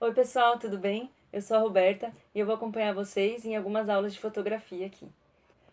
Oi pessoal, tudo bem? Eu sou a Roberta e eu vou acompanhar vocês em algumas aulas de fotografia aqui.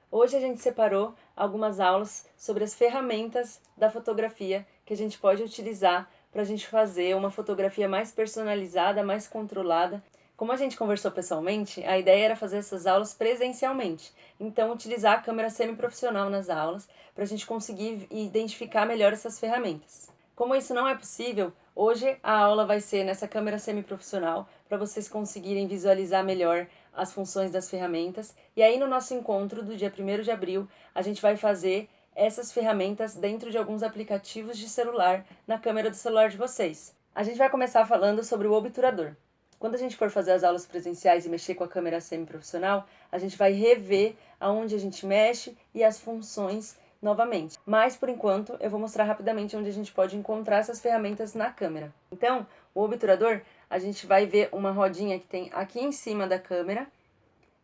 Hoje a gente separou algumas aulas sobre as ferramentas da fotografia que a gente pode utilizar para a gente fazer uma fotografia mais personalizada, mais controlada. Como a gente conversou pessoalmente, a ideia era fazer essas aulas presencialmente, então utilizar a câmera semi-profissional nas aulas para a gente conseguir identificar melhor essas ferramentas. Como isso não é possível, hoje a aula vai ser nessa câmera semi-profissional para vocês conseguirem visualizar melhor as funções das ferramentas. E aí no nosso encontro do dia 1º de abril, a gente vai fazer essas ferramentas dentro de alguns aplicativos de celular na câmera do celular de vocês. A gente vai começar falando sobre o obturador. Quando a gente for fazer as aulas presenciais e mexer com a câmera semi-profissional, a gente vai rever aonde a gente mexe e as funções novamente. Mas, por enquanto, eu vou mostrar rapidamente onde a gente pode encontrar essas ferramentas na câmera. Então, o obturador, a gente vai ver uma rodinha que tem aqui em cima da câmera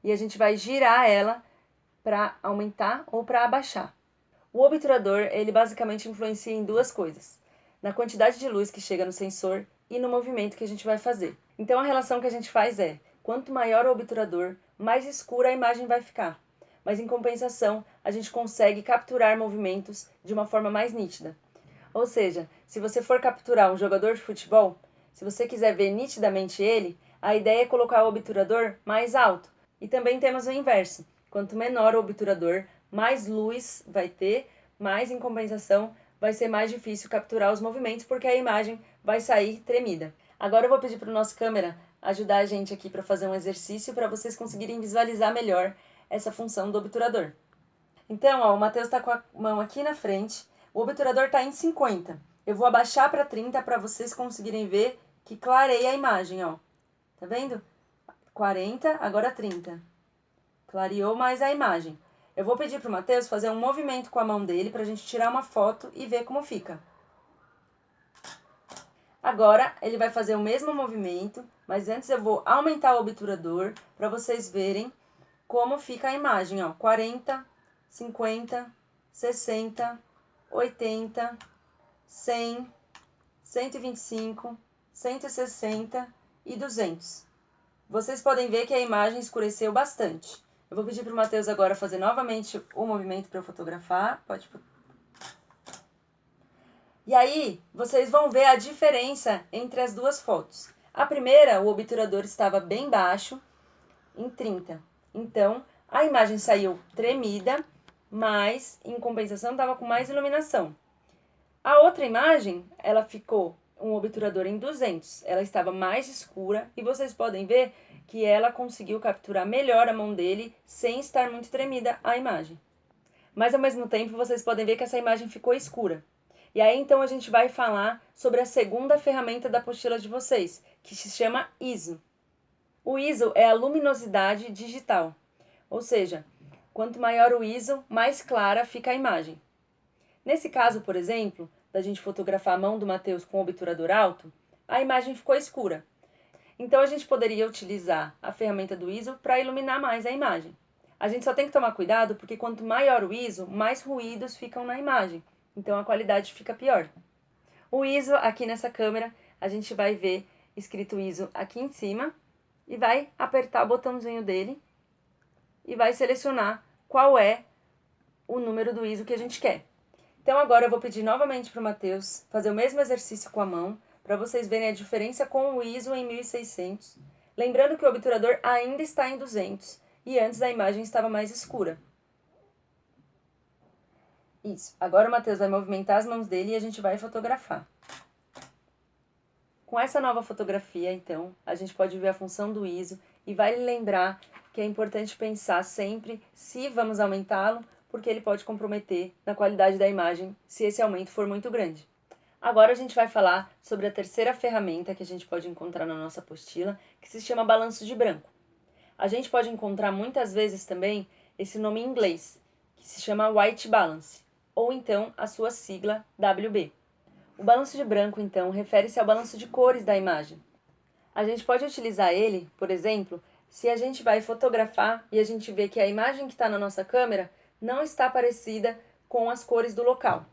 e a gente vai girar ela para aumentar ou para abaixar. O obturador, ele basicamente influencia em duas coisas: na quantidade de luz que chega no sensor e no movimento que a gente vai fazer. Então, a relação que a gente faz é: quanto maior o obturador, mais escura a imagem vai ficar. Mas em compensação, a gente consegue capturar movimentos de uma forma mais nítida. Ou seja, se você for capturar um jogador de futebol, se você quiser ver nitidamente ele, a ideia é colocar o obturador mais alto. E também temos o inverso: quanto menor o obturador, mais luz vai ter, mas em compensação vai ser mais difícil capturar os movimentos porque a imagem vai sair tremida. Agora eu vou pedir para o nosso câmera ajudar a gente aqui para fazer um exercício para vocês conseguirem visualizar melhor essa função do obturador. Então, ó, o Matheus está com a mão aqui na frente, o obturador está em 50. Eu vou abaixar para 30 para vocês conseguirem ver que clareia a imagem, ó. Tá vendo? 40, agora 30. Clareou mais a imagem. Eu vou pedir para o Matheus fazer um movimento com a mão dele para a gente tirar uma foto e ver como fica. Agora, ele vai fazer o mesmo movimento, mas antes eu vou aumentar o obturador para vocês verem como fica a imagem, ó. 40, 50, 60, 80, 100, 125, 160 e 200. Vocês podem ver que a imagem escureceu bastante. Eu vou pedir para o Matheus agora fazer novamente o movimento para eu fotografar. Pode. E aí, vocês vão ver a diferença entre as duas fotos. A primeira, o obturador estava bem baixo, em 30. Então, a imagem saiu tremida, mas em compensação estava com mais iluminação. A outra imagem, ela ficou um obturador em 200. Ela estava mais escura e vocês podem ver que ela conseguiu capturar melhor a mão dele sem estar muito tremida a imagem. Mas ao mesmo tempo vocês podem ver que essa imagem ficou escura. E aí então a gente vai falar sobre a segunda ferramenta da apostila de vocês, que se chama ISO. O ISO é a luminosidade digital, ou seja, quanto maior o ISO, mais clara fica a imagem. Nesse caso, por exemplo, da gente fotografar a mão do Matheus com o obturador alto, a imagem ficou escura. Então a gente poderia utilizar a ferramenta do ISO para iluminar mais a imagem. A gente só tem que tomar cuidado porque quanto maior o ISO, mais ruídos ficam na imagem. Então a qualidade fica pior. O ISO, aqui nessa câmera, a gente vai ver escrito ISO aqui em cima e vai apertar o botãozinho dele e vai selecionar qual é o número do ISO que a gente quer. Então agora eu vou pedir novamente para o Matheus fazer o mesmo exercício com a mão, para vocês verem a diferença com o ISO em 1600. Lembrando que o obturador ainda está em 200 e antes a imagem estava mais escura. Isso. Agora o Matheus vai movimentar as mãos dele e a gente vai fotografar. Com essa nova fotografia, então, a gente pode ver a função do ISO e vai lembrar que é importante pensar sempre se vamos aumentá-lo, porque ele pode comprometer na qualidade da imagem se esse aumento for muito grande. Agora a gente vai falar sobre a terceira ferramenta que a gente pode encontrar na nossa apostila, que se chama balanço de branco. A gente pode encontrar muitas vezes também esse nome em inglês, que se chama White Balance, ou então a sua sigla WB. O balanço de branco, então, refere-se ao balanço de cores da imagem. A gente pode utilizar ele, por exemplo, se a gente vai fotografar e a gente vê que a imagem que está na nossa câmera não está parecida com as cores do local.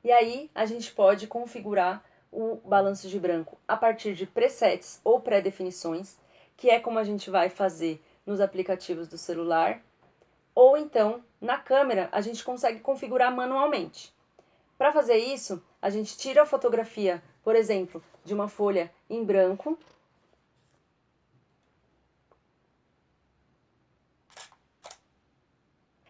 E aí a gente pode configurar o balanço de branco a partir de presets ou pré-definições, que é como a gente vai fazer nos aplicativos do celular, ou então, na câmera, a gente consegue configurar manualmente. Para fazer isso, a gente tira a fotografia, por exemplo, de uma folha em branco.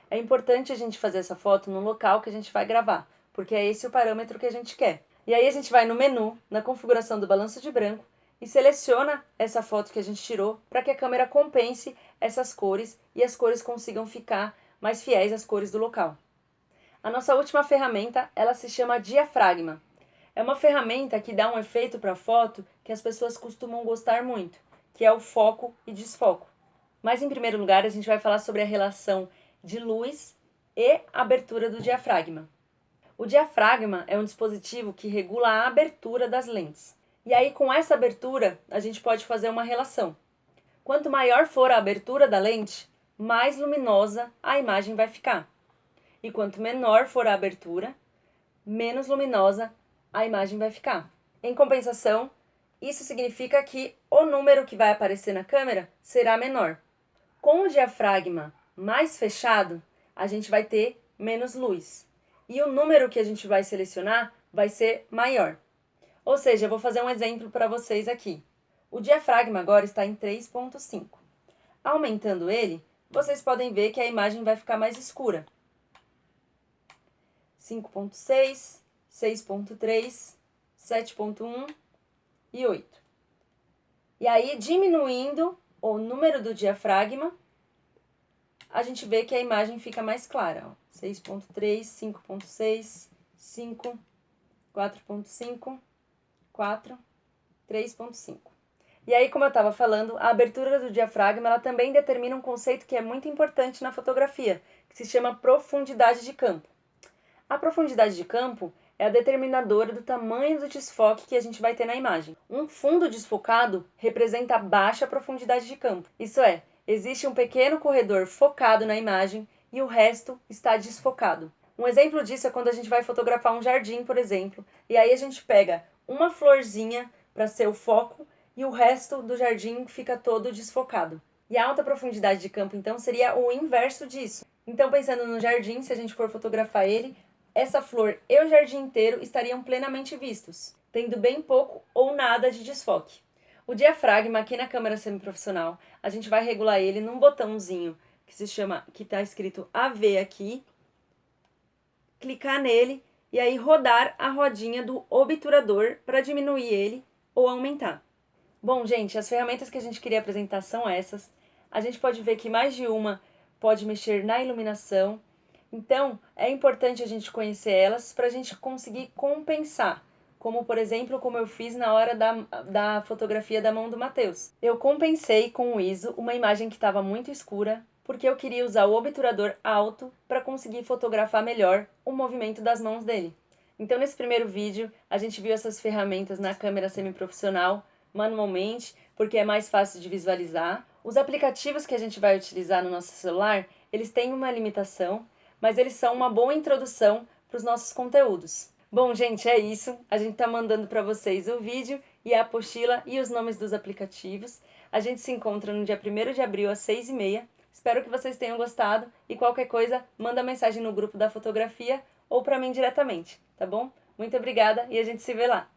É importante a gente fazer essa foto no local que a gente vai gravar, porque é esse o parâmetro que a gente quer. E aí a gente vai no menu, na configuração do balanço de branco, e seleciona essa foto que a gente tirou para que a câmera compense essas cores e as cores consigam ficar mais fiéis às cores do local. A nossa última ferramenta, ela se chama diafragma. É uma ferramenta que dá um efeito para a foto que as pessoas costumam gostar muito, que é o foco e desfoco. Mas em primeiro lugar, a gente vai falar sobre a relação de luz e abertura do diafragma. O diafragma é um dispositivo que regula a abertura das lentes. E aí, com essa abertura, a gente pode fazer uma relação. Quanto maior for a abertura da lente, mais luminosa a imagem vai ficar. E quanto menor for a abertura, menos luminosa a imagem vai ficar. Em compensação, isso significa que o número que vai aparecer na câmera será menor. Com o diafragma mais fechado, a gente vai ter menos luz. E o número que a gente vai selecionar vai ser maior. Ou seja, eu vou fazer um exemplo para vocês aqui. O diafragma agora está em 3.5. Aumentando ele, vocês podem ver que a imagem vai ficar mais escura. 5.6, 6.3, 7.1 e 8. E aí, diminuindo o número do diafragma, a gente vê que a imagem fica mais clara. 6.3, 5.6, 5, 4.5, 4, 3.5. E aí, como eu estava falando, a abertura do diafragma ela também determina um conceito que é muito importante na fotografia, que se chama profundidade de campo. A profundidade de campo é a determinadora do tamanho do desfoque que a gente vai ter na imagem. Um fundo desfocado representa baixa profundidade de campo. Isso é, existe um pequeno corredor focado na imagem e o resto está desfocado. Um exemplo disso é quando a gente vai fotografar um jardim, por exemplo, e aí a gente pega uma florzinha para ser o foco e o resto do jardim fica todo desfocado. E a alta profundidade de campo, então, seria o inverso disso. Então, pensando no jardim, se a gente for fotografar ele, essa flor e o jardim inteiro estariam plenamente vistos, tendo bem pouco ou nada de desfoque. O diafragma, aqui na câmera semiprofissional, a gente vai regular ele num botãozinho que está escrito AV aqui, clicar nele e aí rodar a rodinha do obturador para diminuir ele ou aumentar. Bom, gente, as ferramentas que a gente queria apresentar são essas. A gente pode ver que mais de uma pode mexer na iluminação. Então, é importante a gente conhecer elas para a gente conseguir compensar. Como, por exemplo, como eu fiz na hora da fotografia da mão do Matheus. Eu compensei com o ISO uma imagem que estava muito escura, porque eu queria usar o obturador alto para conseguir fotografar melhor o movimento das mãos dele. Então, nesse primeiro vídeo, a gente viu essas ferramentas na câmera semiprofissional, manualmente, porque é mais fácil de visualizar. Os aplicativos que a gente vai utilizar no nosso celular, eles têm uma limitação, mas eles são uma boa introdução para os nossos conteúdos. Bom, gente, é isso. A gente está mandando para vocês o vídeo e a apostila e os nomes dos aplicativos. A gente se encontra no dia 1º de abril às 6h30. Espero que vocês tenham gostado e qualquer coisa, manda mensagem no grupo da fotografia ou para mim diretamente, tá bom? Muito obrigada e a gente se vê lá.